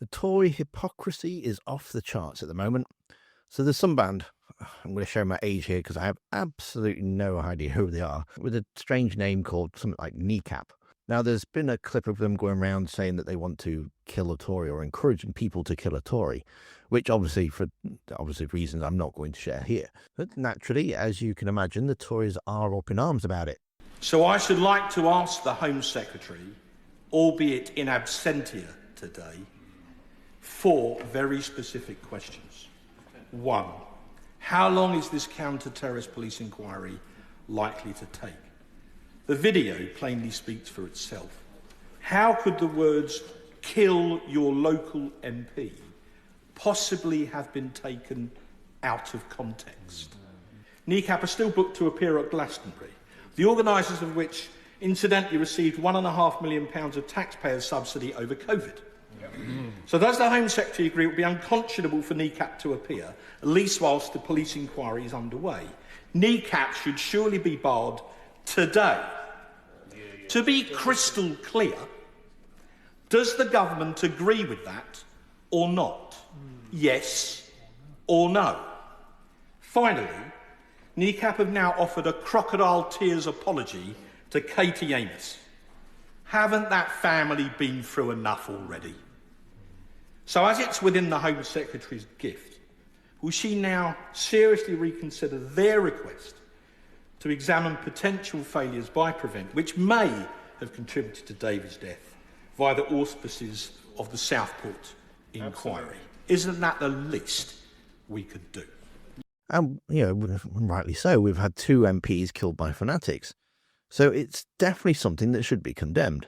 The Tory hypocrisy is off the charts at the moment. So there's some band, I'm going to show my age here because I have absolutely no idea who they are, with a strange name called something like Kneecap. Now, there's been a clip of them going around saying that they want to kill a Tory or encouraging people to kill a Tory, which obviously, for reasons I'm not going to share here. But naturally, as you can imagine, the Tories are up in arms about it. So I should like to ask the Home Secretary, albeit in absentia today, 4 very specific questions. 1, how long is this counter-terrorist police inquiry likely to take? The video plainly speaks for itself. How could the words, "kill your local MP," possibly have been taken out of context? Kneecap are still booked to appear at Glastonbury, the organisers of which incidentally received £1.5 million of taxpayers' subsidy over COVID. So does the Home Secretary agree it would be unconscionable for Kneecap to appear, at least whilst the police inquiry is underway? Kneecap should surely be barred today. To be crystal clear, does the government agree with that or not? Yes or no? Finally, Kneecap have now offered a crocodile tears apology to Katie Amos. Haven't that family been through enough already? So as it's within the Home Secretary's gift, will she now seriously reconsider their request to examine potential failures by Prevent, which may have contributed to David's death, via the auspices of the Southport inquiry? Absolutely. Isn't that the least we could do? And, rightly so, we've had 2 MPs killed by fanatics. So it's definitely something that should be condemned.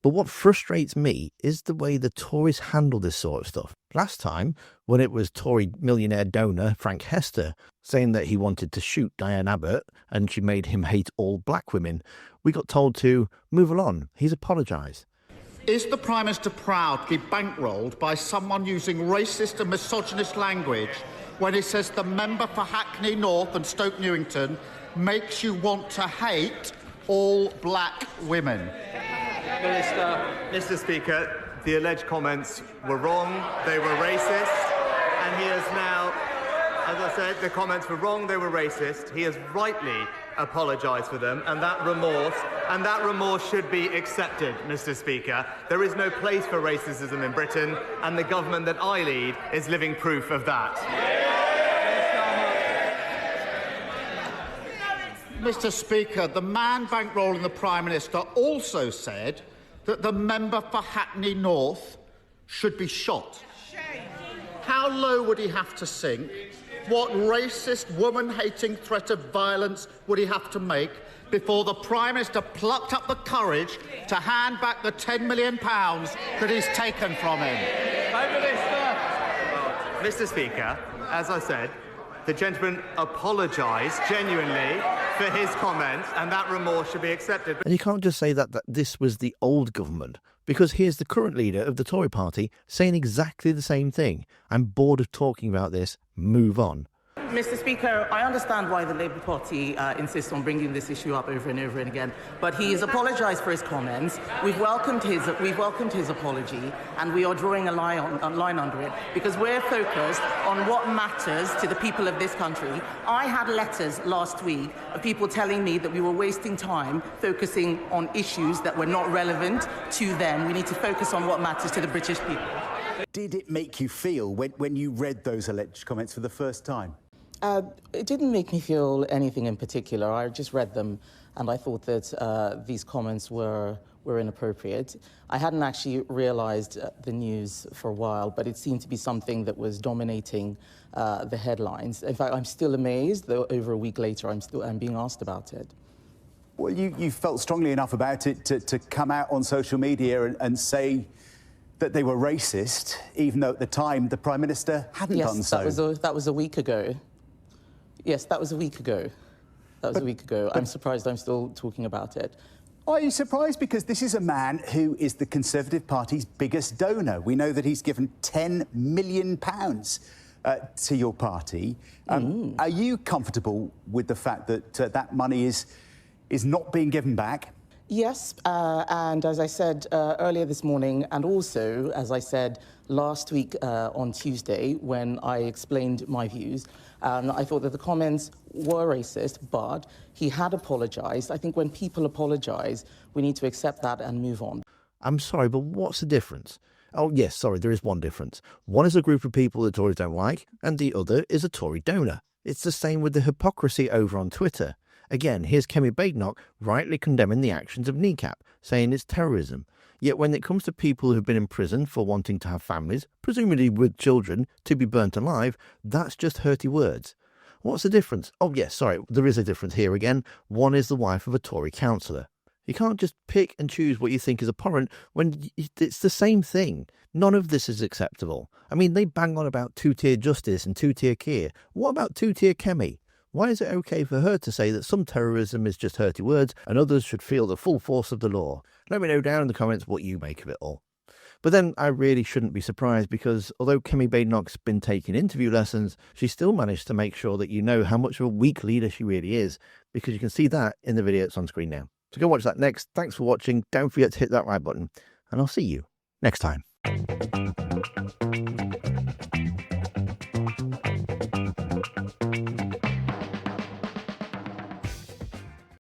But what frustrates me is the way the Tories handle this sort of stuff. Last time, when it was Tory millionaire donor Frank Hester saying that he wanted to shoot Diane Abbott and she made him hate all black women, we got told to move along. He's apologised. Is the Prime Minister proud to be bankrolled by someone using racist and misogynist language when he says the member for Hackney North and Stoke Newington makes you want to hate all black women? Mr. Speaker, the alleged comments were wrong, they were racist, and he has now, as I said, the comments were wrong, they were racist. He has rightly apologised for them, and that remorse should be accepted, Mr. Speaker. There is no place for racism in Britain, and the government that I lead is living proof of that. Mr. Speaker, the man bankrolling the Prime Minister also said that the member for Hackney North should be shot. How low would he have to sink? What racist, woman-hating threat of violence would he have to make before the Prime Minister plucked up the courage to hand back the £10 million that he's taken from him? Mr. Speaker, as I said, the gentleman apologised genuinely for his comments, and that remorse should be accepted. And you can't just say that this was the old government, because here's the current leader of the Tory party saying exactly the same thing. I'm bored of talking about this. Move on. Mr. Speaker, I understand why the Labour Party insists on bringing this issue up over and over and again, but he has apologised for his comments. We've welcomed his apology, and we are drawing a line under it because we're focused on what matters to the people of this country. I had letters last week of people telling me that we were wasting time focusing on issues that were not relevant to them. We need to focus on what matters to the British people. Did it make you feel when you read those alleged comments for the first time? It didn't make me feel anything in particular. I just read them and I thought that these comments were inappropriate. I hadn't actually realised the news for a while, but it seemed to be something that was dominating the headlines. In fact, I'm still amazed that over a week later I'm being asked about it. Well, you felt strongly enough about it to come out on social media and say that they were racist, even though at the time the Prime Minister hadn't done so. Yes, that was a week ago. Yes, that was a week ago. I'm surprised I'm still talking about it. Are you surprised? Because this is a man who is the Conservative Party's biggest donor. We know that he's given £10 million to your party. Are you comfortable with the fact that that money is not being given back? Yes, and as I said earlier this morning, and also, as I said last week on Tuesday when I explained my views. I thought that the comments were racist, but he had apologized. I think when people apologize, we need to accept that and move on. I'm sorry, but what's the difference? Oh, yes, sorry, there is one difference. One is a group of people the Tories don't like, and the other is a Tory donor. It's the same with the hypocrisy over on Twitter. Again, here's Kemi Badenoch rightly condemning the actions of Kneecap, saying it's terrorism. Yet when it comes to people who've been in prison for wanting to have families, presumably with children, to be burnt alive, that's just hurty words. What's the difference? Oh, yes, sorry, there is a difference here again. One is the wife of a Tory councillor. You can't just pick and choose what you think is abhorrent when it's the same thing. None of this is acceptable. I mean, they bang on about two-tier justice and two-tier Keir. What about two-tier Kemi? Why is it okay for her to say that some terrorism is just hurty words and others should feel the full force of the law? Let me know down in the comments what you make of it all. But then I really shouldn't be surprised because although Kemi Badenoch's been taking interview lessons, she still managed to make sure that you know how much of a weak leader she really is, because you can see that in the video that's on screen now. So go watch that next. Thanks for watching. Don't forget to hit that like button, and I'll see you next time.